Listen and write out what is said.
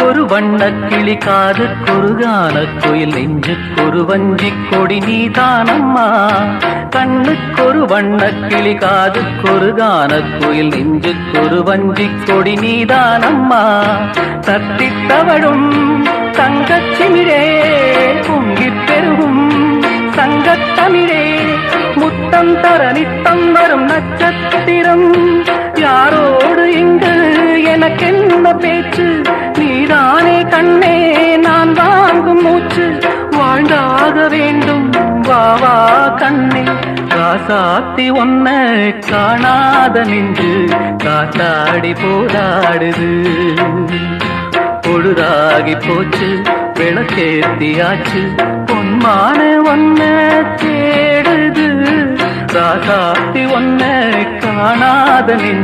கண்ணுக்கொரு வண்ணக்கிளி காதுக்கொரு கானக்குயில் நெஞ்சுக்கொரு வஞ்சிக் கொடி நீதானம்மா. கண்ணுக்கொரு வண்ணக்கிளி காதுக்கொரு கானக்குயில் நெஞ்சுக்கொரு வஞ்சிக் கொடி நீதானம்மா. தத்தித் தவழும் தங்கச்சிமிழே பொங்கிப் பெருகும் சங்கத்தமிழே முத்தம் தர நித்தம் வரும் நட்சத்திரம். யாரோடு இங்கு எனக்கென்ன பேச்சு, நீதானே கண்ணே நான் வாங்கும் மூச்சு. வாழ்ந்தாக வேண்டும் வா வா கண்ணே, காசாத்தி ஒன்ன காணாத நெஞ்சு காத்தாடி போராடுது. பொழுதாகி போச்சு விளக்கேத்தியாச்சு, பொன்மான ஒன்ன தேடுது. காசாத்தி ஒன்ன காணாத நெஞ்சு